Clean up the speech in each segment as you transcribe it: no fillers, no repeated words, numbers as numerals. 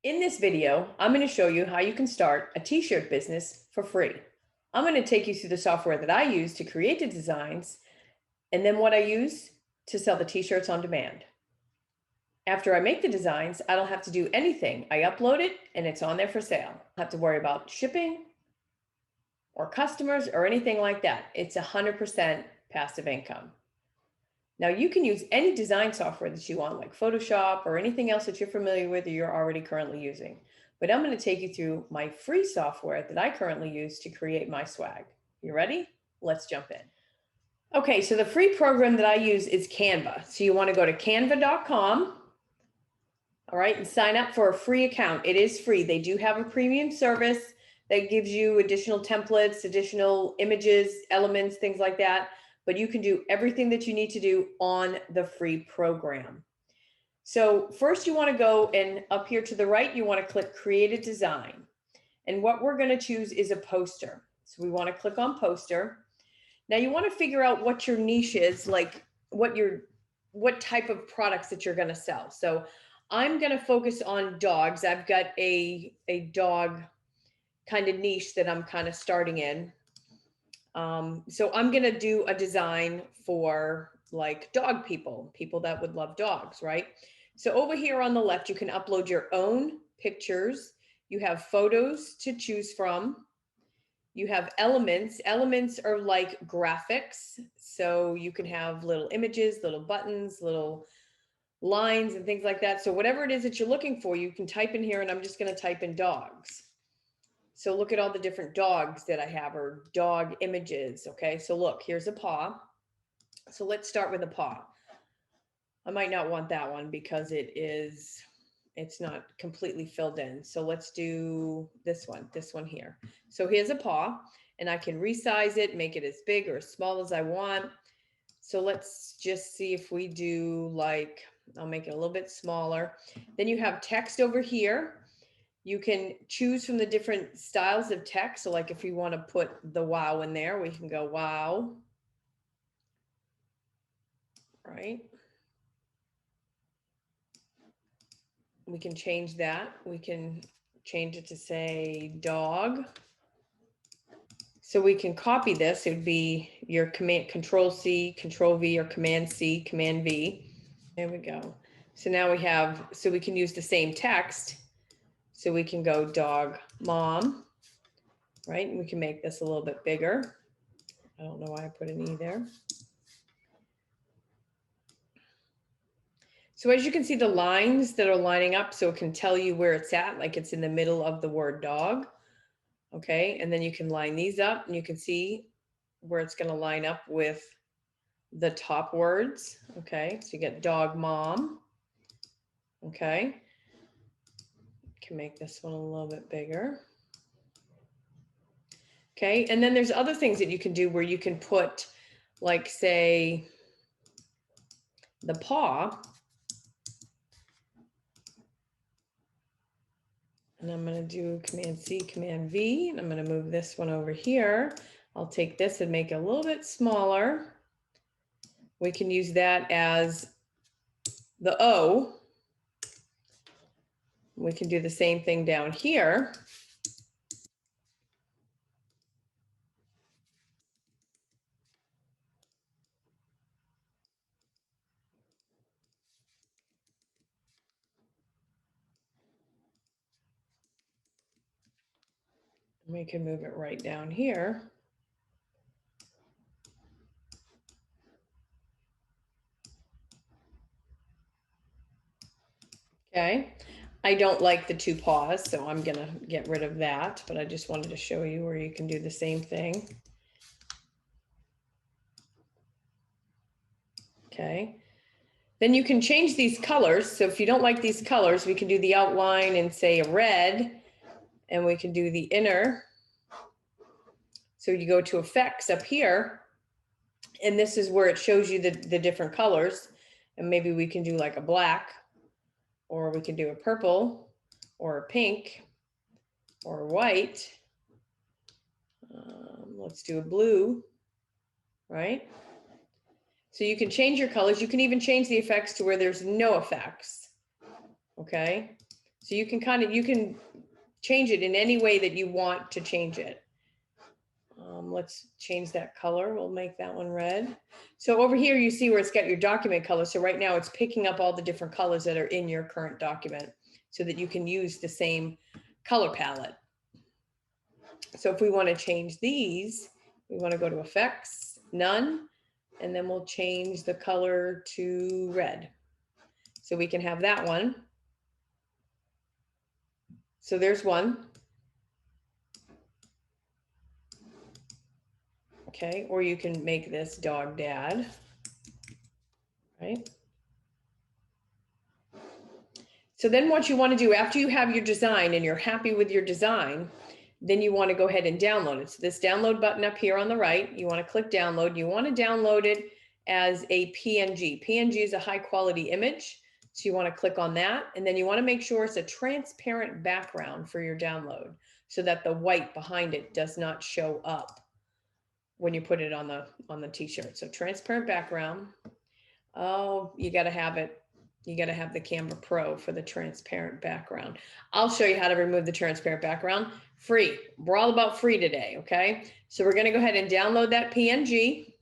In this video, I'm going to show you how you can start a t-shirt business for free. I'm going to take you through the software that I use to create the designs and then what I use to sell the t-shirts on demand. After I make the designs, I don't have to do anything. I upload it and it's on there for sale. I don't have to worry about shipping or customers or anything like that. It's 100% passive income. Now you can use any design software that you want, like Photoshop or anything else that you're familiar with or you're already currently using. But I'm going to take you through my free software that I currently use to create my swag. You ready? Let's jump in. Okay, so the free program that I use is Canva. So you want to go to canva.com, all right, and sign up for a free account. It is free. They do have a premium service that gives you additional templates, additional images, elements, things like that. But you can do everything that you need to do on the free program. So first you want to go and up here to the right, you want to click Create a Design. And what we're going to choose is a poster. So we want to click on Poster. Now you want to figure out what your niche is, like what type of products that you're going to sell. So I'm going to focus on dogs. I've got a dog kind of niche that I'm kind of starting in. So I'm going to do a design for like dog people that would love dogs, right? So over here on the left, you can upload your own pictures. You have photos to choose from. You have elements. Elements are like graphics. So you can have little images, little buttons, little lines and things like that. So whatever it is that you're looking for, you can type in here, and I'm just going to type in dogs. So look at all the different dogs that I have, or dog images. Okay, so look, here's a paw. So let's start with a paw. I might not want that one because it's not completely filled in. So let's do this one here. So here's a paw, and I can resize it, make it as big or as small as I want. So let's just see if we do like, I'll make it a little bit smaller. Then you have text over here. You can choose from the different styles of text. So like if you want to put the wow in there, we can go wow. Right. We can change that. We can change it to say dog. So we can copy this. It would be your command Control C, Control V, or Command C, Command V. There we go. So now we have, so we can use the same text. So we can go dog mom, right? And we can make this a little bit bigger. I don't know why I put an E there. So as you can see, the lines that are lining up, so it can tell you where it's at, like it's in the middle of the word dog. Okay, and then you can line these up and you can see where it's going to line up with the top words. Okay, so you get dog mom. Okay, can make this one a little bit bigger. Okay, and then there's other things that you can do where you can put, like say, the paw. And I'm going to do Command C, Command V, and I'm going to move this one over here. I'll take this and make it a little bit smaller. We can use that as the O. We can do the same thing down here. We can move it right down here. Okay, I don't like the two paws, so I'm gonna get rid of that, but I just wanted to show you where you can do the same thing. Okay, then you can change these colors. So if you don't like these colors, we can do the outline and say a red, and we can do the inner. So you go to effects up here, and this is where it shows you the different colors. And maybe we can do like a black, or we can do a purple, or a pink, or white. Let's do a blue, right? So you can change your colors. You can even change the effects to where there's no effects. Okay. So you can change it in any way that you want to change it. Let's change that color. We'll make that one red. So over here, you see where it's got your document color. So right now it's picking up all the different colors that are in your current document so that you can use the same color palette. So if we want to change these, we want to go to Effects, None, and then we'll change the color to red. So we can have that one. So there's one. Okay, or you can make this Dog Dad, right? So then what you want to do after you have your design and you're happy with your design, then you want to go ahead and download it. So this download button up here on the right, you want to click download. You want to download it as a PNG. PNG is a high quality image. So you want to click on that. And then you want to make sure it's a transparent background for your download so that the white behind it does not show up when you put it on the t-shirt. So transparent background. Oh, you got to have it. You got to have the Canva Pro for the transparent background. I'll show you how to remove the transparent background. Free. We're all about free today, okay? So we're going to go ahead and download that PNG.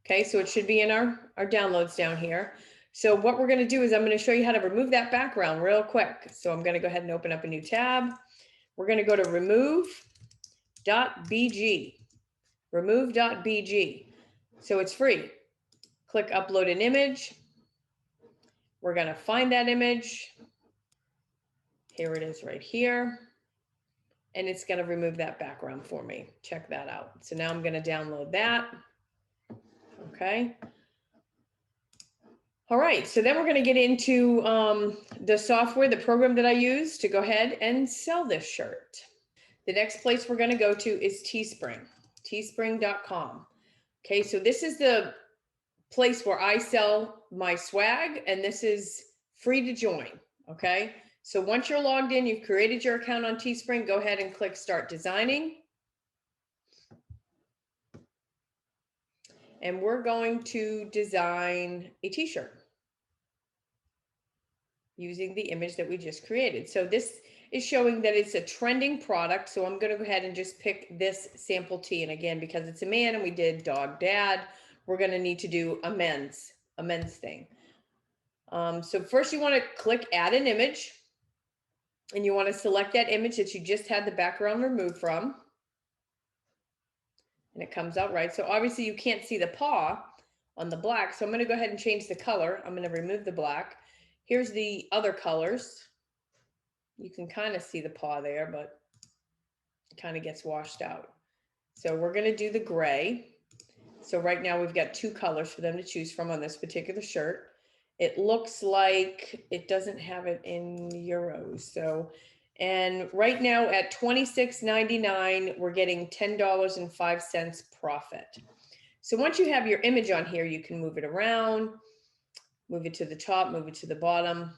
Okay, so it should be in our downloads down here. So what we're going to do is I'm going to show you how to remove that background real quick. So I'm going to go ahead and open up a new tab. We're going to go to remove.bg. Remove.bg. So it's free. Click upload an image. We're going to find that image. Here it is right here. And it's going to remove that background for me. Check that out. So now I'm going to download that. Okay. All right. So then we're going to get into the software, the program that I use to go ahead and sell this shirt. The next place we're going to go to is Teespring, teespring.com. Okay. So this is the place where I sell my swag, and this is free to join. Okay. So once you're logged in, you've created your account on Teespring, go ahead and click Start Designing. And we're going to design a t-shirt using the image that we just created. So this is showing that it's a trending product. So I'm going to go ahead and just pick this sample tee. And again, because it's a man and we did Dog Dad, we're going to need to do a men's thing. So first you want to click Add an Image. And you want to select that image that you just had the background removed from. And it comes out right. So obviously you can't see the paw on the black. So I'm going to go ahead and change the color. I'm going to remove the black. Here's the other colors. You can kind of see the paw there, but it kind of gets washed out. So we're going to do the gray. So right now we've got two colors for them to choose from on this particular shirt. It looks like it doesn't have it in euros. So, and right now at $26.99, we're getting $10.05 profit. So once you have your image on here, you can move it around, move it to the top, move it to the bottom.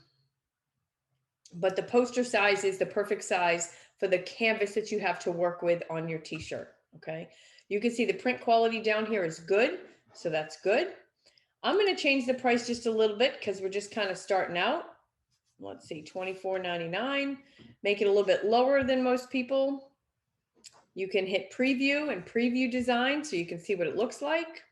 But the poster size is the perfect size for the canvas that you have to work with on your t-shirt, okay? You can see the print quality down here is good, so that's good. I'm going to change the price just a little bit because we're just kind of starting out. Let's see, $24.99. Make it a little bit lower than most people. You can hit preview and preview design so you can see what it looks like.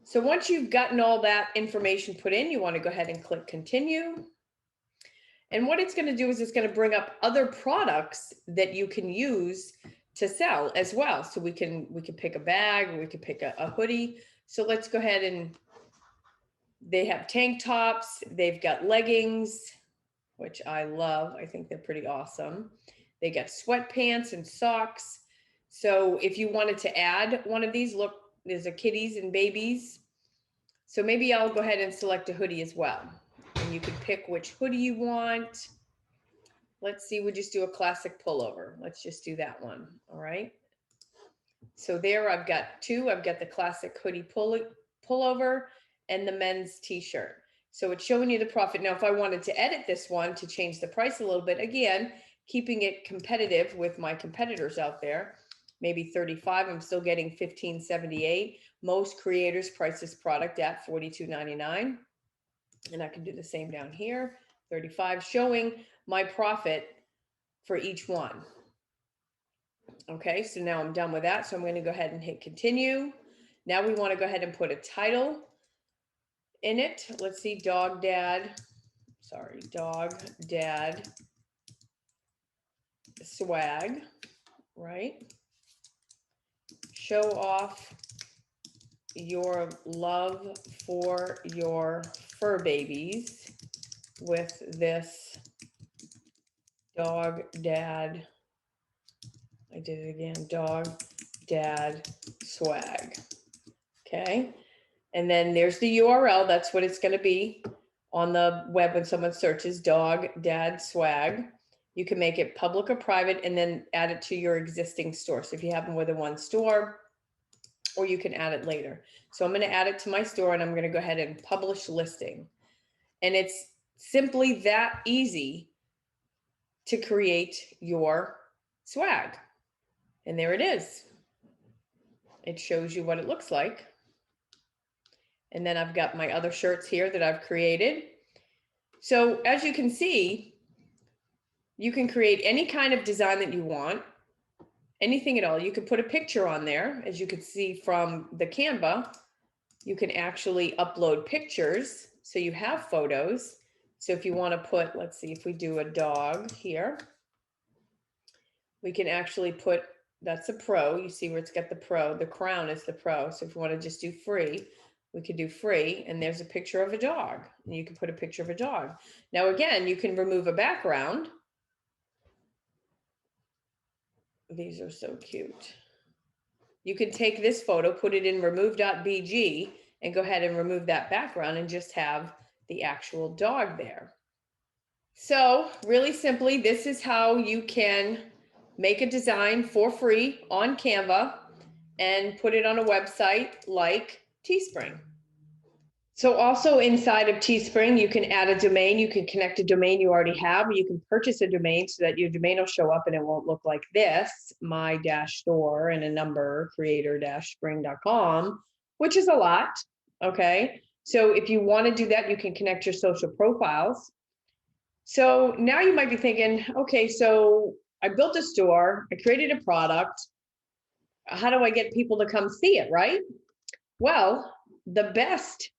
So once you've gotten all that information put in, you want to go ahead and click continue. And what it's going to do is it's going to bring up other products that you can use to sell as well. So we can pick a bag, or we can pick a hoodie. So let's go ahead and they have tank tops. They've got leggings, which I love. I think they're pretty awesome. They got sweatpants and socks. So if you wanted to add one of these, look, there's a kitties and babies. So maybe I'll go ahead and select a hoodie as well. And you can pick which hoodie you want. Let's see, we'll just do a classic pullover. Let's just do that one. All right. So there I've got two. I've got the classic hoodie pullover and the men's t-shirt. So it's showing you the profit. Now, if I wanted to edit this one to change the price a little bit, again, keeping it competitive with my competitors out there, maybe 35, I'm still getting $15.78. Most creators price this product at $42.99. And I can do the same down here, 35, showing my profit for each one. Okay, so now I'm done with that. So I'm going to go ahead and hit continue. Now we want to go ahead and put a title in it. Let's see, dog dad swag, right? Show off your love for your fur babies with this dog dad. I did it again, dog dad swag. Okay. And then there's the URL. That's what it's going to be on the web when someone searches dog dad swag. You can make it public or private and then add it to your existing store. So if you have more than one store, or you can add it later. So I'm going to add it to my store and I'm going to go ahead and publish listing. And it's simply that easy to create your swag. And there it is. It shows you what it looks like. And then I've got my other shirts here that I've created. So as you can see, you can create any kind of design that you want, anything at all. You could put a picture on there. As you can see from the Canva, you can actually upload pictures. So you have photos. So if you want to put, let's see, if we do a dog here, we can actually put, that's a pro. You see where it's got the pro, the crown is the pro. So if you want to just do free, we could do free, and there's a picture of a dog, and you can put a picture of a dog. Now, again, you can remove a background. These are so cute. You can take this photo, put it in remove.bg, and go ahead and remove that background and just have the actual dog there. So really simply, this is how you can make a design for free on Canva and put it on a website like Teespring. So also inside of Teespring, you can add a domain. You can connect a domain you already have, or you can purchase a domain so that your domain will show up and it won't look like this, my-store and a number, creator-spring.com, which is a lot, okay? So if you want to do that, you can connect your social profiles. So now you might be thinking, okay, so I built a store, I created a product. How do I get people to come see it, right? Well, the best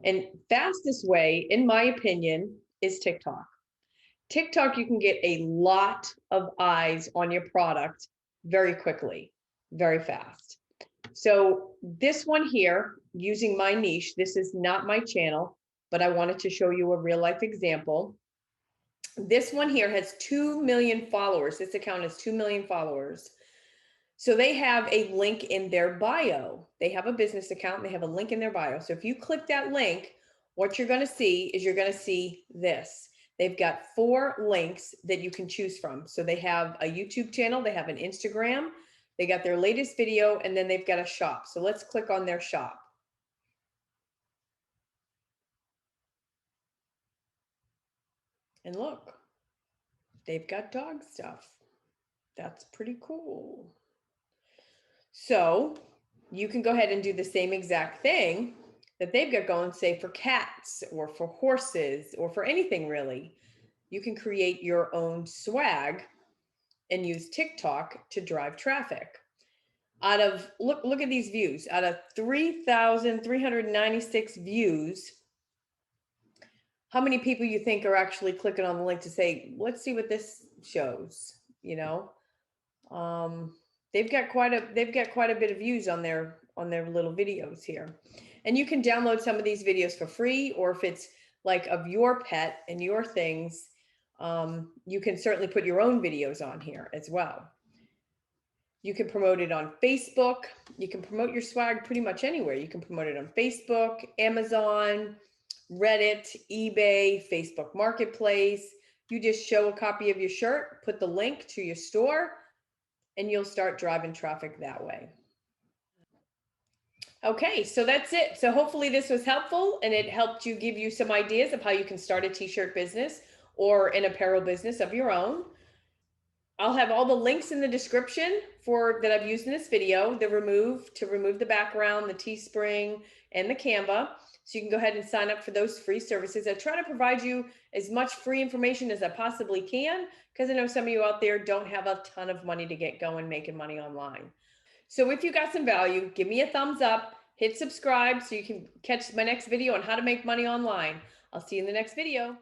and fastest way, in my opinion, is TikTok. TikTok, you can get a lot of eyes on your product very quickly, very fast. So this one here, using my niche, this is not my channel, but I wanted to show you a real life example. This one here has 2 million followers. This account has 2 million followers. So they have a link in their bio. They have a business account. They have a link in their bio. So if you click that link, what you're going to see is you're going to see this. They've got 4 links that you can choose from. So they have a YouTube channel. They have an Instagram. They got their latest video, and then they've got a shop. So let's click on their shop. And look, they've got dog stuff. That's pretty cool. So you can go ahead and do the same exact thing that they've got going, say for cats or for horses or for anything really. You can create your own swag and use TikTok to drive traffic. Out of, look at these views, out of 3,396 views, how many people you think are actually clicking on the link to say, let's see what this shows, you know? They've got quite a bit of views on their little videos here. And you can download some of these videos for free, or if it's like of your pet and your things, you can certainly put your own videos on here as well. You can promote it on Facebook. You can promote your swag pretty much anywhere. You can promote it on Facebook, Amazon, Reddit, eBay, Facebook Marketplace. You just show a copy of your shirt, put the link to your store, and you'll start driving traffic that way. Okay, so that's it. So hopefully this was helpful and it helped give you some ideas of how you can start a t-shirt business or an apparel business of your own. I'll have all the links in the description for that I've used in this video, to remove the background, the Teespring, and the Canva. So you can go ahead and sign up for those free services. I try to provide you as much free information as I possibly can, because I know some of you out there don't have a ton of money to get going making money online. So if you got some value, give me a thumbs up, hit subscribe so you can catch my next video on how to make money online. I'll see you in the next video.